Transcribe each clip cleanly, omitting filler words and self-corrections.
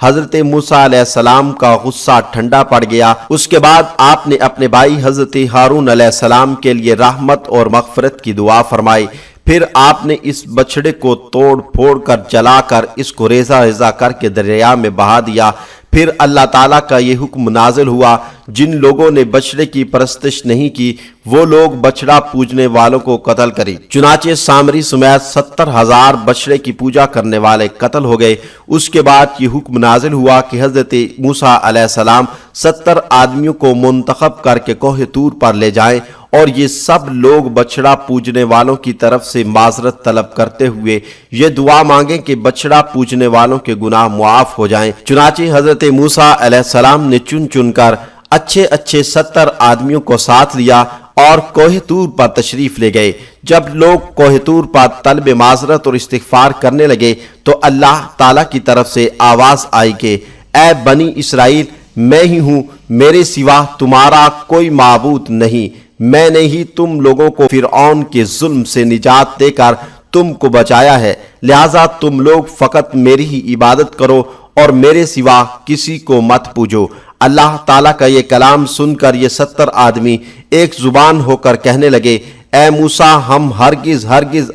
حضرت موسیٰ علیہ السلام کا غصہ ٹھنڈا پڑ گیا۔ اس کے بعد آپ نے اپنے بھائی حضرت ہارون علیہ السلام کے لیے رحمت اور مغفرت کی دعا فرمائی۔ پھر آپ نے اس بچڑے کو توڑ پھوڑ کر جلا کر اس کو ریزہ ریزہ کر کے دریا میں بہا دیا۔ پھر اللہ تعالیٰ کا یہ حکم نازل ہوا، جن لوگوں نے بچڑے کی پرستش نہیں کی وہ لوگ بچڑا پوجنے والوں کو قتل کریں۔ چنانچہ سامری سمیت 70,000 بچڑے کی پوجا کرنے والے قتل ہو گئے۔ اس کے بعد یہ حکم نازل ہوا کہ حضرت موسیٰ علیہ السلام 70 آدمیوں کو منتخب کر کے کوہ طور پر لے جائیں، اور یہ سب لوگ بچڑا پوجنے والوں کی طرف سے معذرت طلب کرتے ہوئے یہ دعا مانگیں کہ بچڑا پوجنے والوں کے گناہ معاف ہو جائیں۔ چنانچہ حضرت موسیٰ علیہ السلام نے چن چن کر اچھے 70 آدمیوں کو ساتھ لیا اور کوہ طور پر تشریف لے گئے۔ جب لوگ کوہ طور پر طلب معذرت اور استغفار کرنے لگے تو اللہ تعالیٰ کی طرف سے آواز آئی کہ اے بنی اسرائیل، میں ہی ہوں، میرے سوا تمہارا کوئی معبود نہیں۔ میں نے ہی تم لوگوں کو فرعون کے ظلم سے نجات دے کر تم کو بچایا ہے، لہٰذا تم لوگ فقط میری ہی عبادت کرو اور میرے سوا کسی کو مت پوجو۔ اللہ تعالیٰ کا یہ کلام سن کر یہ 70 آدمی ایک زبان ہو کر کہنے لگے، اے موسیٰ، ہم ہرگز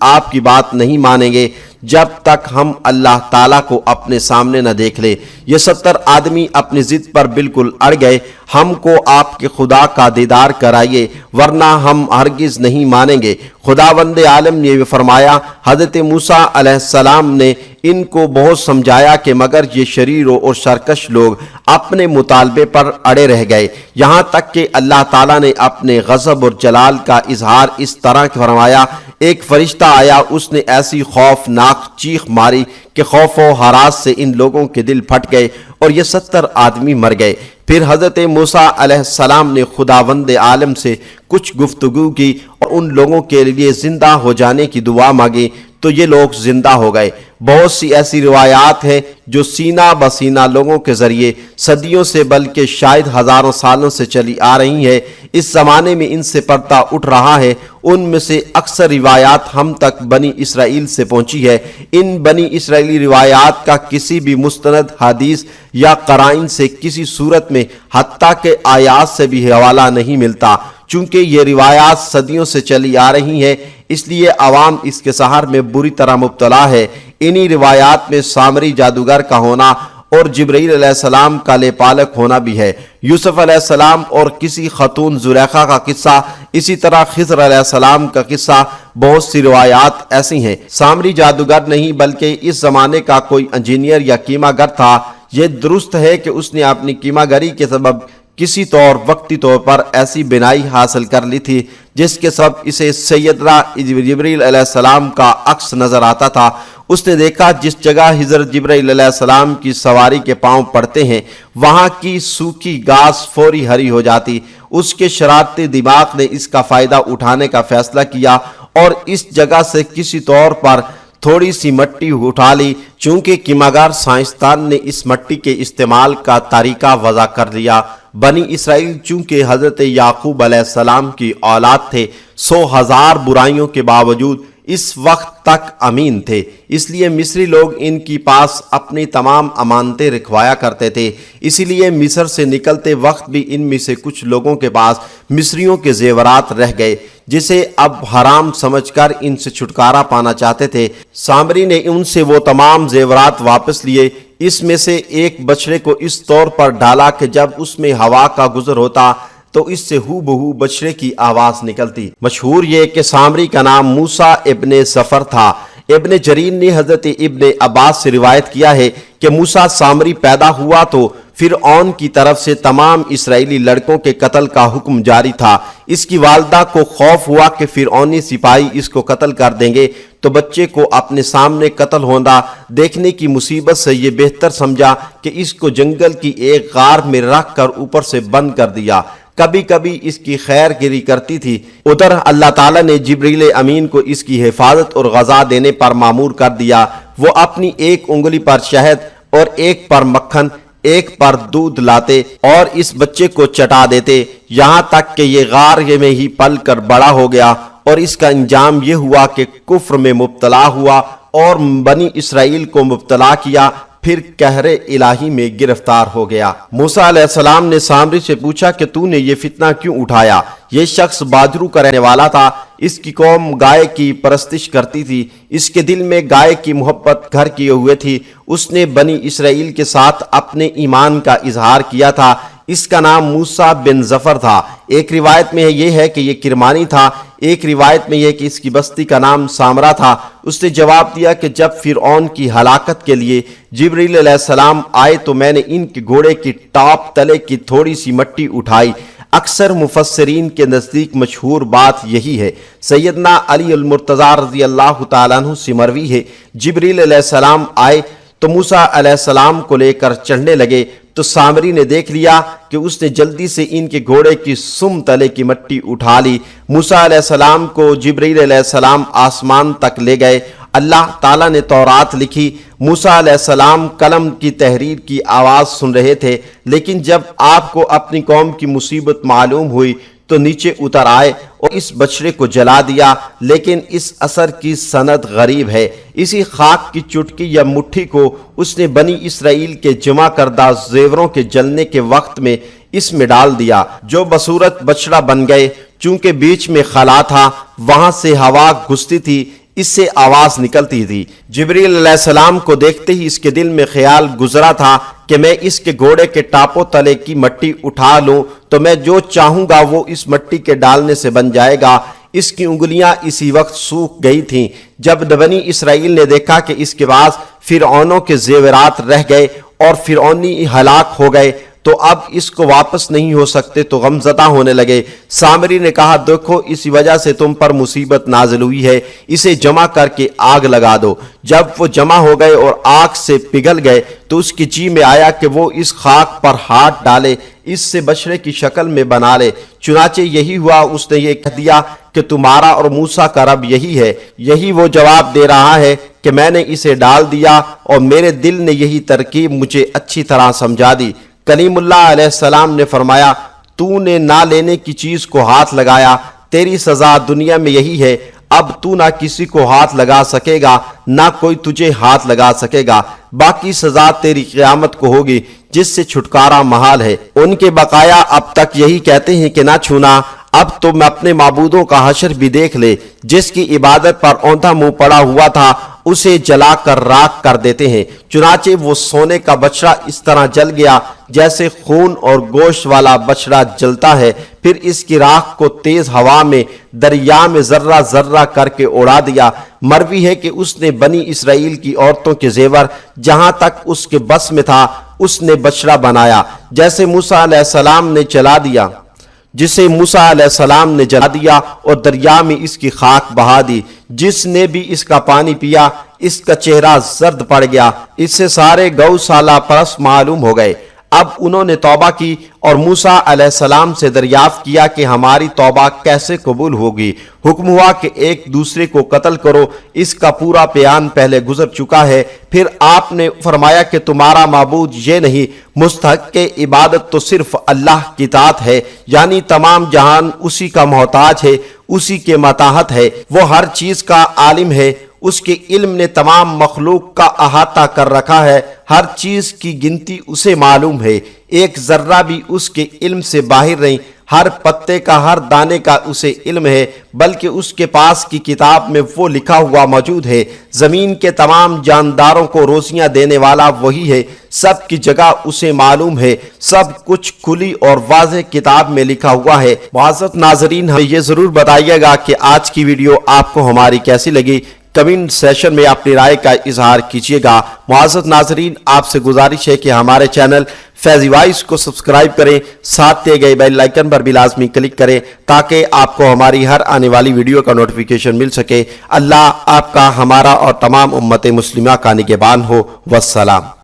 آپ کی بات نہیں مانیں گے جب تک ہم اللہ تعالیٰ کو اپنے سامنے نہ دیکھ لیں۔ یہ 70 آدمی اپنی ضد پر بالکل اڑ گئے، ہم کو آپ کے خدا کا دیدار کرائیے ورنہ ہم ہرگز نہیں مانیں گے۔ خداوند عالم نے فرمایا، حضرت موسیٰ علیہ السلام نے ان کو بہت سمجھایا کہ مگر یہ شریر اور سرکش لوگ اپنے مطالبے پر اڑے رہ گئے، یہاں تک کہ اللہ تعالیٰ نے اپنے غضب اور جلال کا اظہار اس طرح فرمایا۔ ایک فرشتہ آیا، اس نے ایسی خوفناک چیخ ماری کہ خوف و ہراس سے ان لوگوں کے دل پھٹ گئے اور یہ 70 آدمی مر گئے۔ پھر حضرت موسیٰ علیہ السلام نے خداوند عالم سے کچھ گفتگو کی اور ان لوگوں کے لیے زندہ ہو جانے کی دعا مانگی تو یہ لوگ زندہ ہو گئے۔ بہت سی ایسی روایات ہیں جو سینہ بسینہ لوگوں کے ذریعے صدیوں سے بلکہ شاید ہزاروں سالوں سے چلی آ رہی ہیں، اس زمانے میں ان سے پردہ اٹھ رہا ہے۔ ان میں سے اکثر روایات ہم تک بنی اسرائیل سے پہنچی ہے۔ ان بنی اسرائیلی روایات کا کسی بھی مستند حدیث یا قرائن سے کسی صورت میں حتیٰ کہ آیات سے بھی حوالہ نہیں ملتا۔ چونکہ یہ روایات صدیوں سے چلی آ رہی ہیں اس لیے عوام اس کے سحر میں بری طرح مبتلا ہے۔ انہی روایات میں سامری جادوگر کا ہونا اور جبرائیل علیہ السلام کا لے پالک ہونا بھی ہے۔ یوسف علیہ السلام اور کسی خاتون زلیخا کا قصہ، اسی طرح خضر علیہ السلام کا قصہ، بہت سی روایات ایسی ہیں۔ سامری جادوگر نہیں بلکہ اس زمانے کا کوئی انجینئر یا کیما گر تھا۔ یہ درست ہے کہ اس نے اپنی کیما گری کے سبب کسی وقتی طور پر ایسی بینائی حاصل کر لی تھی جس کے سبب اسے سیدنا جبرائیل علیہ السلام کا عکس نظر آتا تھا۔ اس نے دیکھا جس جگہ حضرت جبرائیل علیہ السلام کی سواری کے پاؤں پڑتے ہیں وہاں کی سوکھی گھاس فوری ہری ہو جاتی۔ اس کے شرارتی دماغ نے اس کا فائدہ اٹھانے کا فیصلہ کیا اور اس جگہ سے کسی طور پر تھوڑی سی مٹی اٹھا لی۔ چونکہ کیماگر سائنسدان نے اس مٹی کے استعمال کا طریقہ وضع کر دیا۔ بنی اسرائیل چونکہ حضرت یعقوب علیہ السلام کی اولاد تھے، 100,000 برائیوں کے باوجود اس وقت تک امین تھے، اس لیے مصری لوگ ان کی پاس اپنی تمام امانتیں رکھوایا کرتے تھے۔ اسی لیے مصر سے نکلتے وقت بھی ان میں سے کچھ لوگوں کے پاس مصریوں کے زیورات رہ گئے جسے اب حرام سمجھ کر ان سے چھٹکارا پانا چاہتے تھے۔ سامری نے ان سے وہ تمام زیورات واپس لیے۔ اس میں سے ایک بچڑے کو اس طور پر ڈالا کہ جب اس میں ہوا کا گزر ہوتا تو اس سے ہو بہو بچڑے کی آواز نکلتی۔ مشہور یہ کہ سامری کا نام موسیٰ ابن ظفر تھا۔ ابن جریر نے حضرت ابن عباس سے روایت کیا ہے کہ موسیٰ سامری پیدا ہوا تو فرعون کی طرف سے تمام اسرائیلی لڑکوں کے قتل کا حکم جاری تھا۔ اس کی والدہ کو خوف ہوا کہ فرعونی سپاہی اس کو قتل کر دیں گے تو بچے کو اپنے سامنے قتل ہونا دیکھنے کی مصیبت سے یہ بہتر سمجھا کہ اس کو جنگل کی ایک غار میں رکھ کر اوپر سے بند کر دیا۔ کبھی کبھی اس کی خیر گیری کرتی تھی۔ ادھر اللہ تعالیٰ نے جبریل امین کو اس کی حفاظت اور غذا دینے پر مامور کر دیا۔ وہ اپنی ایک انگلی پر شہد اور ایک پر مکھن، ایک پر دودھ لاتے اور اس بچے کو چٹا دیتے، یہاں تک کہ یہ غار میں ہی پل کر بڑا ہو گیا اور اس کا انجام یہ ہوا کہ کفر میں مبتلا ہوا اور بنی اسرائیل کو مبتلا کیا۔ پھر قہر الہی میں گرفتار ہو گیا۔ موسیٰ علیہ السلام نے سامری سے پوچھا کہ تو نے یہ فتنہ کیوں اٹھایا؟ یہ شخص باجرو کا رہنے والا تھا، اس کی قوم گائے کی پرستش کرتی تھی، اس کے دل میں گائے کی محبت گھر کیے ہوئے تھی۔ اس نے بنی اسرائیل کے ساتھ اپنے ایمان کا اظہار کیا تھا۔ اس کا نام موسیٰ بن ظفر تھا۔ ایک روایت میں یہ ہے کہ یہ کرمانی تھا، ایک روایت میں یہ کہ اس کی بستی کا نام سامرا تھا۔ اس نے جواب دیا کہ جب فرعون کی ہلاکت کے لیے جبریل علیہ السلام آئے تو میں نے ان کے گھوڑے کی ٹاپ تلے کی تھوڑی سی مٹی اٹھائی۔ اکثر مفسرین کے نزدیک مشہور بات یہی ہے۔ سیدنا علی المرتضیٰ رضی اللہ تعالیٰ عنہ سے مروی ہے، جبریل علیہ السلام آئے تو موسیٰ علیہ السلام کو لے کر چڑھنے لگے تو سامری نے دیکھ لیا کہ اس نے جلدی سے ان کے گھوڑے کی سم تلے کی مٹی اٹھا لی۔ موسیٰ علیہ السلام کو جبریل علیہ السلام آسمان تک لے گئے۔ اللہ تعالیٰ نے تورات لکھی۔ موسیٰ علیہ السلام قلم کی تحریر کی آواز سن رہے تھے، لیکن جب آپ کو اپنی قوم کی مصیبت معلوم ہوئی تو نیچے اتر آئے اور اس بچڑے کو جلا دیا، لیکن اس اثر کی سند غریب ہے۔ اسی خاک کی چٹکی یا مٹھی کو اس نے بنی اسرائیل کے جمع کردہ زیوروں کے جلنے کے وقت میں اس میں ڈال دیا، جو بصورت بچڑا بن گئے۔ چونکہ بیچ میں خلا تھا، وہاں سے ہوا گھستی تھی، اس سے آواز نکلتی تھی۔ جبریل علیہ السلام کو دیکھتے ہی اس کے دل میں خیال گزرا تھا کہ میں اس کے گھوڑے کے ٹاپوں تلے کی مٹی اٹھا لوں تو میں جو چاہوں گا وہ اس مٹی کے ڈالنے سے بن جائے گا۔ اس کی انگلیاں اسی وقت سوکھ گئی تھیں۔ جب بنی اسرائیل نے دیکھا کہ اس کے پاس فرعونوں کے زیورات رہ گئے اور فرعونی ہلاک ہو گئے تو اب اس کو واپس نہیں ہو سکتے تو غمزدہ ہونے لگے۔ سامری نے کہا دیکھو اسی وجہ سے تم پر مصیبت نازل ہوئی ہے، اسے جمع کر کے آگ لگا دو۔ جب وہ جمع ہو گئے اور آگ سے پگھل گئے تو اس کی جی میں آیا کہ وہ اس خاک پر ہاتھ ڈالے، اس سے بچڑے کی شکل میں بنا لے۔ چنانچہ یہی ہوا، اس نے یہ کہہ دیا کہ تمہارا اور موسیٰ کا رب یہی ہے۔ یہی وہ جواب دے رہا ہے کہ میں نے اسے ڈال دیا اور میرے دل نے یہی ترکیب مجھے اچھی طرح سمجھا دی۔ کلیم اللہ علیہ السلام نے فرمایا تو نے نہ لینے کی چیز کو ہاتھ لگایا، تیری سزا دنیا میں یہی ہے، اب تو نہ کسی کو ہاتھ لگا سکے گا نہ کوئی تجھے ہاتھ لگا سکے گا، باقی سزا تیری قیامت کو ہوگی جس سے چھٹکارا محال ہے۔ ان کے بقایا اب تک یہی کہتے ہیں کہ نہ چھونا، اب تم اپنے معبودوں کا حشر بھی دیکھ لے، جس کی عبادت پر اوندھا منہ پڑا ہوا تھا اسے جلا کر راکھ کر دیتے ہیں۔ چنانچہ وہ سونے کا بچڑا اس طرح جل گیا جیسے خون اور گوشت والا بچڑا جلتا ہے، پھر اس کی راکھ کو تیز ہوا میں دریا میں ذرہ ذرہ کر کے اڑا دیا۔ مروی ہے کہ اس نے بنی اسرائیل کی عورتوں کے زیور جہاں تک اس کے بس میں تھا اس نے بچڑا بنایا، جیسے موسیٰ علیہ السلام نے جلا دیا، جسے موسیٰ علیہ السلام نے جلا دیا اور دریا میں اس کی خاک بہا دی۔ جس نے بھی اس کا پانی پیا اس کا چہرہ زرد پڑ گیا، اس سے سارے گوسالہ پرست معلوم ہو گئے۔ اب انہوں نے توبہ کی اور موسیٰ علیہ السلام سے دریافت کیا کہ ہماری توبہ کیسے قبول ہوگی۔ حکم ہوا کہ ایک دوسرے کو قتل کرو، اس کا پورا بیان پہلے گزر چکا ہے۔ پھر آپ نے فرمایا کہ تمہارا معبود یہ نہیں، مستحق عبادت تو صرف اللہ کی ذات ہے، یعنی تمام جہان اسی کا محتاج ہے، اسی کے متحد ہے، وہ ہر چیز کا عالم ہے، اس کے علم نے تمام مخلوق کا احاطہ کر رکھا ہے، ہر چیز کی گنتی اسے معلوم ہے، ایک ذرہ بھی اس کے علم سے باہر نہیں، ہر پتے کا ہر دانے کا اسے علم ہے، بلکہ اس کے پاس کی کتاب میں وہ لکھا ہوا موجود ہے۔ زمین کے تمام جانداروں کو روزیاں دینے والا وہی ہے، سب کی جگہ اسے معلوم ہے، سب کچھ کھلی اور واضح کتاب میں لکھا ہوا ہے۔ معزز ناظرین، ہمیں یہ ضرور بتائیے گا کہ آج کی ویڈیو آپ کو ہماری کیسی لگی، کمنٹ سیشن میں اپنی رائے کا اظہار کیجیے گا۔ معزز ناظرین، آپ سے گزارش ہے کہ ہمارے چینل فیضی وائس کو سبسکرائب کریں، ساتھ دیے گئے بیل آئیکن پر بھی لازمی کلک کریں تاکہ آپ کو ہماری ہر آنے والی ویڈیو کا نوٹیفیکیشن مل سکے۔ اللہ آپ کا، ہمارا اور تمام امت مسلمہ کا نگہبان ہو۔ والسلام۔